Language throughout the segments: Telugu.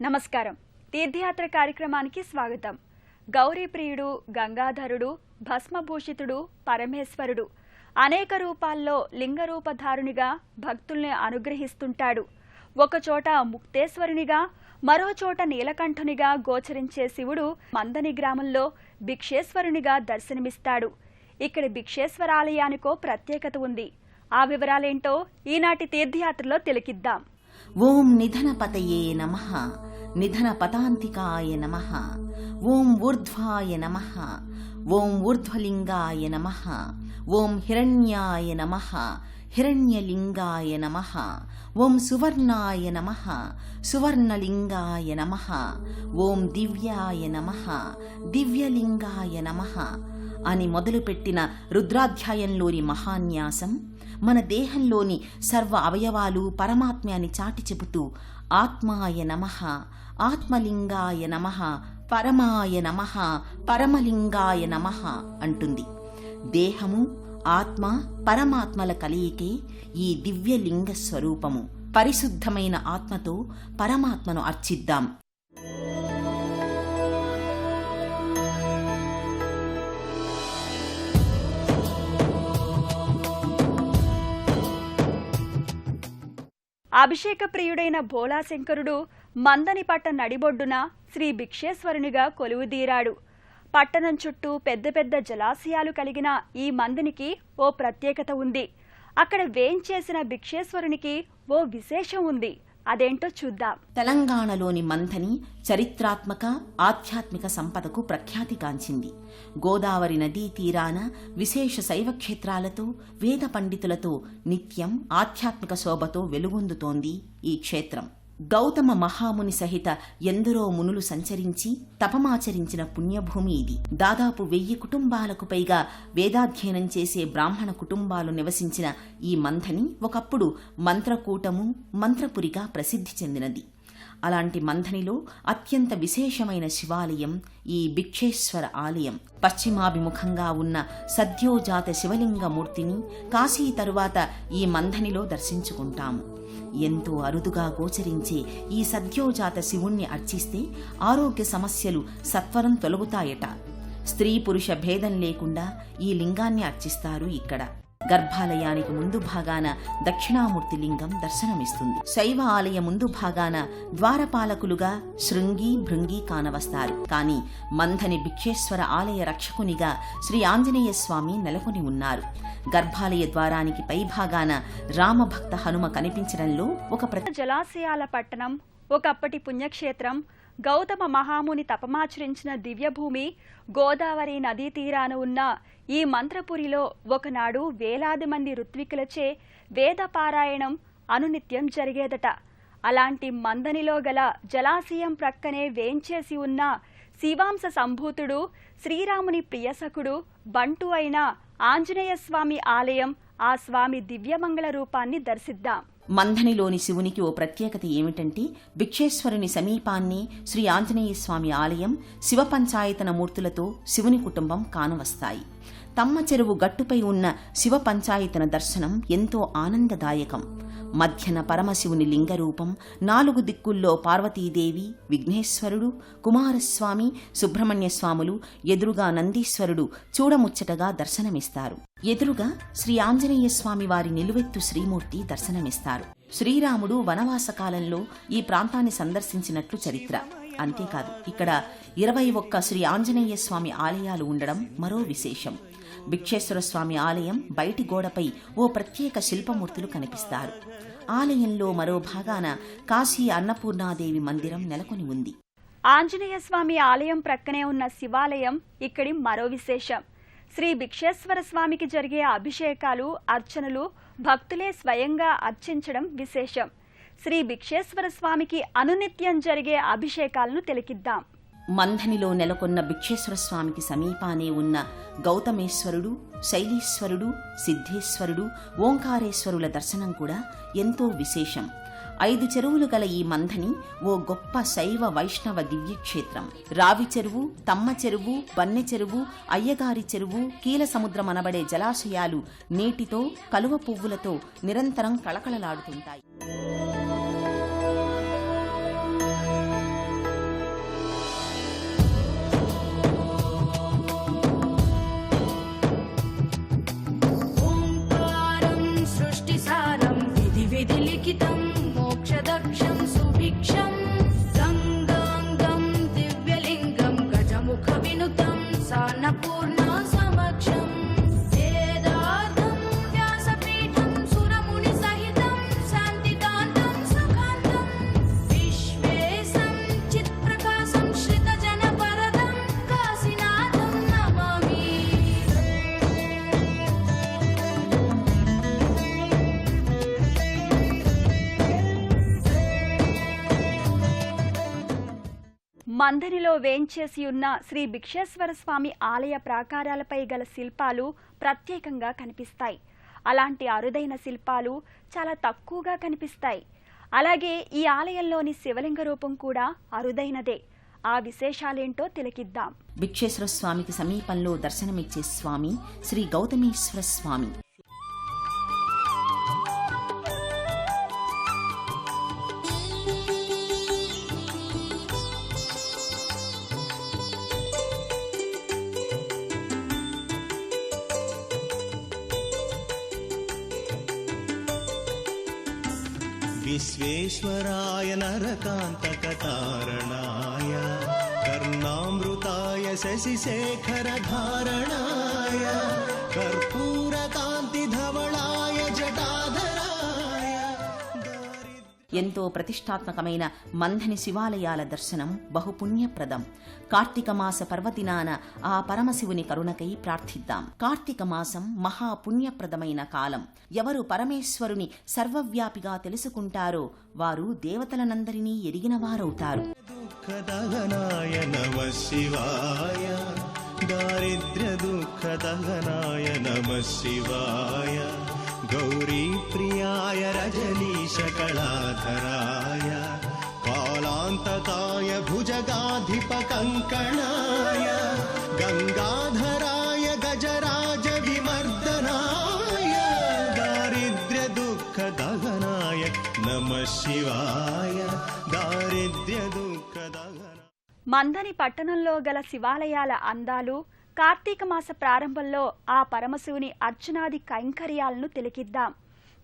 నమస్కారం. తీర్థయాత్ర కార్యక్రమానికి స్వాగతం. గౌరీప్రియుడు, గంగాధరుడు, భస్మభూషితుడు, పరమేశ్వరుడు అనేక రూపాల్లో లింగరూపధారునిగా భక్తుల్ని అనుగ్రహిస్తుంటాడు. ఒకచోట ముక్తేశ్వరునిగా, మరోచోట నీలకంఠునిగా గోచరించే శివుడు మందని గ్రామంలో భిక్షేశ్వరునిగా దర్శనమిస్తాడు. ఇక్కడి భిక్షేశ్వరాలయానికో ప్రత్యేకత ఉంది. ఆ వివరాలేంటో ఈనాటి తీర్థయాత్రలో తిలకిద్దాం. ఓం నిధనపతయే నమః, నిధనపతాంతికాయ నమః. ఓం ఊర్ధ్వాయ నమః, ఓం ఊర్ధ్వలింగాయ నమః. ఓం హిరణ్యాయ నమః, హిరణ్యలింగాయ నమః. ఓం సువర్ణాయ నమః, సువర్ణలింగాయ నమః. ఓం దివ్యాయ నమః, దివ్యలింగాయ నమః అని మొదలుపెట్టిన రుద్రాధ్యాయంలోని మహాన్యాసం మన దేహంలోని సర్వ అవయవాలు పరమాత్మ్యాన్ని చాటి చెబుతూ ఆత్మాయ నమః, ఆత్మలింగాయ నమః, పరమాయ నమః, పరమలింగాయ నమః అంటుంది. దేహము, ఆత్మ, పరమాత్మల కలయికే ఈ దివ్యలింగ స్వరూపము. పరిశుద్ధమైన ఆత్మతో పరమాత్మను అర్చిద్దాం. అభిషేక ప్రియుడైన భోళాశంకరుడు మందని పట్ట నడిబొడ్డున శ్రీ భిక్షేశ్వరునిగా కొలువుదీరాడు. పట్టణం చుట్టూ పెద్ద పెద్ద జలాశయాలు కలిగిన ఈ మందినికి ఓ ప్రత్యేకత ఉంది. అక్కడ వేంచేసిన భిక్షేశ్వరునికి ఓ విశేషం ఉంది. అదేంటో చూద్దాం. తెలంగాణలోని మంథని చరిత్రాత్మక, ఆధ్యాత్మిక సంపదకు ప్రఖ్యాతిగాంచింది. గోదావరి నదీ తీరాన విశేష శైవక్షేత్రాలతో, వేద పండితులతో నిత్యం ఆధ్యాత్మిక శోభతో వెలుగొందుతోంది ఈ క్షేత్రం. గౌతమ మహాముని సహిత ఎందరో మునులు సంచరించి తపమాచరించిన పుణ్యభూమి ఇది. దాదాపు 1000 కుటుంబాలకు పైగా వేదాధ్యయనం చేసే బ్రాహ్మణ కుటుంబాలు నివసించిన ఈ మంథని ఒకప్పుడు మంత్రకూటము, మంత్రపురిగా ప్రసిద్ధి చెందినది. అలాంటి మంథనిలో అత్యంత విశేషమైన శివాలయం ఈ భిక్షేశ్వర ఆలయం. పశ్చిమాభిముఖంగా ఉన్న సద్యోజాత శివలింగమూర్తిని కాశీ తరువాత ఈ మంథనిలో దర్శించుకుంటాము. ఎంతో అరుదుగా గోచరించే ఈ సద్యోజాత శివుణ్ణి అర్చిస్తే ఆరోగ్య సమస్యలు సత్వరం తొలగుతాయట. స్త్రీ పురుష భేదం లేకుండా ఈ లింగాన్ని అర్చిస్తారు ఇక్కడ. గర్భాలయానికి ముందు భాగాన దక్షిణామూర్తి లింగం దర్శనమిస్తుంది. శైవ ఆలయ ముందు భాగాన ద్వారపాలకులుగా శృంగి, భృంగి కానవస్తారు. కాని మంథని భిక్షేశ్వర ఆలయ రక్షకునిగా శ్రీ ఆంజనేయ స్వామి నెలకొని ఉన్నారు. గర్భాలయ ద్వారానికి పైభాగాన రామభక్త హనుమ కనిపించడంలో ఒక జలాశయాల పట్టణం, ఒకప్పటి పుణ్యక్షేత్రం, గౌతమ మహాముని తపమాచరించిన దివ్యభూమి, గోదావరి నదీ తీరాన ఉన్న ఈ మంత్రపురిలో ఒకనాడు వేలాది మంది ఋత్వికులచే వేద పారాయణం అనునిత్యం జరిగేదట. అలాంటి మందనిలో గల జలాశయం ప్రక్కనే వేంచేసి ఉన్న శివాంశ సంభూతుడు, శ్రీరాముని ప్రియసకుడు, బంటు అయిన ఆంజనేయ స్వామి ఆలయం, ఆ స్వామి దివ్యమంగళ రూపాన్ని దర్శిద్దాం. మంథనిలోని శివునికి ఓ ప్రత్యేకత ఏమిటంటే, భిక్షేశ్వరుని సమీపాన్ని శ్రీ ఆంజనేయ స్వామి ఆలయం, శివ పంచాయతన మూర్తులతో శివుని కుటుంబం కానవస్తాయి. తమ్మ చెరువు గట్టుపై ఉన్న శివ పంచాయతన దర్శనం ఎంతో ఆనందదాయకం. మధ్యన పరమశివుని లింగరూపం, 4 దిక్కుల్లో పార్వతీదేవి, విఘ్నేశ్వరుడు, కుమారస్వామి, సుబ్రహ్మణ్యస్వాములు, ఎదురుగా నందీశ్వరుడు చూడముచ్చటగా దర్శనమిస్తారు. ఎదురుగా శ్రీ ఆంజనేయ స్వామి వారి నిలువెత్తు శ్రీమూర్తి దర్శనమిస్తారు. శ్రీరాముడు వనవాస కాలంలో ఈ ప్రాంతాన్ని సందర్శించినట్లు చరిత్ర. అంతేకాదు, ఇక్కడ 21 శ్రీ ఆంజనేయ స్వామి ఆలయాలు ఉండడం మరో విశేషం. భిక్షేశ్వర స్వామి ఆలయం బయటి గోడపై ఓ ప్రత్యేక శిల్పమూర్తులు కనిపిస్తారు. ఆలయంలో మరో భాగాన కాశీ అన్నపూర్ణాదేవి మందిరం నెలకొని ఉంది. ఆంజనేయ స్వామి ఆలయం ప్రక్కనే ఉన్న శివాలయం ఇక్కడి మరో విశేషం. శ్రీ భిక్షేశ్వర స్వామికి జరిగే అభిషేకాలు, అర్చనలు భక్తులే స్వయంగా అర్చించడం విశేషం. శ్రీ భిక్షేశ్వర స్వామికి అనునిత్యం జరిగే అభిషేకాలను తిలకిద్దాం. మంథనిలో నెలకొన్న భిక్షేశ్వర స్వామికి సమీపానే ఉన్న గౌతమేశ్వరుడు, శైలీశ్వరుడు, సిద్ధేశ్వరుడు, ఓంకారేశ్వరుల దర్శనం కూడా ఎంతో విశేషం. 5 చెరువులు గల ఈ మంథని ఓ గొప్ప శైవ వైష్ణవ దివ్యక్షేత్రం. రావి చెరువు, తమ్మ చెరువు, బన్నె చెరువు, అయ్యగారి చెరువు, కీల సముద్రం అనబడే జలాశయాలు నీటితో, కలువ పువ్వులతో నిరంతరం కళకళలాడుతుంటాయి. మందనిలో వేంచేసి ఉన్న శ్రీ భిక్షేశ్వర స్వామి ఆలయ ప్రాకారాలపై గల శిల్పాలు ప్రత్యేకంగా కనిపిస్తాయి. అలాంటి అరుదైన శిల్పాలు చాలా తక్కువగా కనిపిస్తాయి. అలాగే ఈ ఆలయంలోని శివలింగ రూపం కూడా అరుదైనదే. ఆ విశేషాలేంటో తిలకిద్దాం. భిక్షేశ్వర స్వామికి సమీపంలో దర్శనమిచ్చే స్వామి శ్రీ గౌతమేశ్వర స్వామి. विश्वेश्वराय नरकान्तकतारणाय कर्णामृताय शशिशेखरधारणाय कर्पूरकान्तिधवलाय जटाधराय. ఎంతో ప్రతిష్టాత్మకమైన మంథని శివాలయాల దర్శనం బహుపుణ్యప్రదం. కార్తీక మాస పర్వదినాన ఆ పరమశివుని కరుణకై ప్రార్థిద్దాం. కార్తీక మాసం మహాపుణ్యప్రదమైన కాలం. ఎవరు పరమేశ్వరుని సర్వవ్యాపిగా తెలుసుకుంటారో వారు దేవతలనందరినీ ఎరిగినవారవుతారు. దుఃఖదహనాయ నమః శివాయ, దారిద్ర్య దుఃఖదహనాయ నమః శివాయ, గౌరీ ప్రియాయ రజనీశకళాధరాయ, కాలాంతకాయ భుజగాధిపకంకణాయ, గంగాధరాయ గజరాజ విమర్దనాయ, దారిద్ర్య దుఃఖదహనాయ నమః శివాయ, దారిద్ర్య దుఃఖదహన. మందని పట్టణంలో గల శివాలయాల అందాలు, కార్తీక మాస ప్రారంభంలో ఆ పరమశివుని అర్చనాది కైంకర్యాలను తిలకిద్దాం.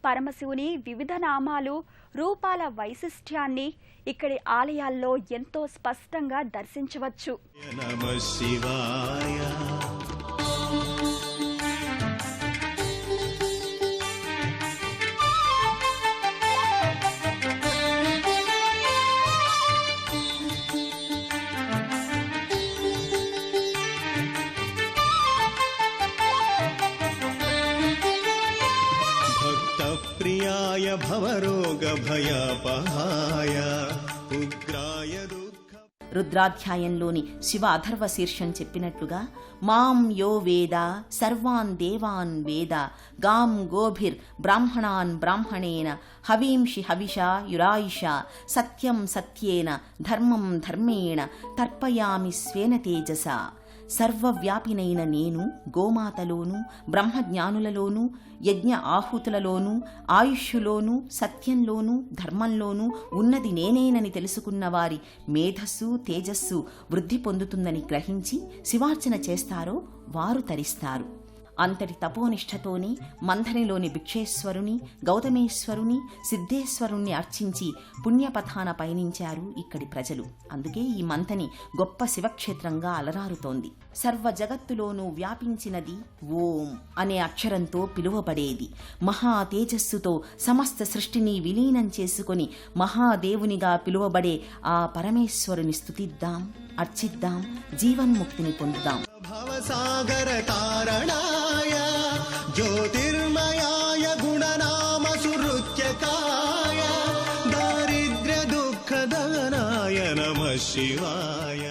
పరమశివుని వివిధ నామాలు, రూపాల వైశిష్ట్యాన్ని ఇక్కడి ఆలయాల్లో ఎంతో స్పష్టంగా దర్శించవచ్చు. నమః శివాయ. ప్రియాయ భవరోగభయపహాయ ఉగ్రాయ దుఃఖ. రుద్రాధ్యాయంలోని శివ అథర్వ శీర్షం చెప్పినట్లుగా మాం యో వేద సర్వాన్ దేవాన్ వేద గాం గోభిర్ బ్రాహ్మణాన్ బ్రాహ్మణేన హవీంషి హవిషా యురాయిష సత్యం సత్యేన ధర్మం ధర్మేణ తర్పయామి స్వేన తేజస. సర్వవ్యాపినైన నేను గోమాతలోనూ బ్రహ్మజ్ఞానులలోనూ యజ్ఞ ఆహుతులలోనూ ఆయుష్యులోనూ సత్యంలోనూ ధర్మంలోనూ ఉన్నది నేనేనని తెలుసుకున్న వారి మేధస్సు తేజస్సు వృద్ధి పొందుతుందని గ్రహించి శివార్చన చేస్తారో వారు తరిస్తారు. అంతటి తపోనిష్టతోనే మంథనిలోని భిక్షేశ్వరుని, గౌతమేశ్వరుని, సిద్ధేశ్వరుణ్ణి అర్చించి పుణ్యపథాన పయనించారు ఇక్కడి ప్రజలు. అందుకే ఈ మంథని గొప్ప శివక్షేత్రంగా అలరారుతోంది. సర్వ జగత్తులోనూ వ్యాపించినది ఓం అనే అక్షరంతో పిలువబడేది. మహా తేజస్సుతో సమస్త సృష్టిని విలీనం చేసుకుని మహాదేవునిగా పిలువబడే ఆ పరమేశ్వరుని స్తుతిద్దాం, అర్చిద్దాం, జీవన్ముక్తిని పొందుదాం. భవసాగర తారణాయ జ్యోతిర్మయాయ గుణనామ సుహృత్యకాయ, దారిద్ర్య దుఃఖదహనాయ నమః శివాయ.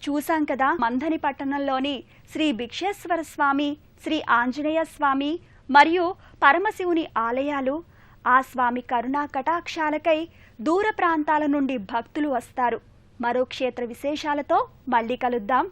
చూసాం కదా మంథని పట్టణంలోని శ్రీ భిక్షేశ్వర స్వామి, శ్రీ ఆంజనేయ స్వామి మరియు పరమశివుని ఆలయాలు. ఆ స్వామి కరుణా కటాక్షాలకై దూర ప్రాంతాల నుండి భక్తులు వస్తారు. మరో క్షేత్ర విశేషాలతో మళ్ళీ కలుద్దాం.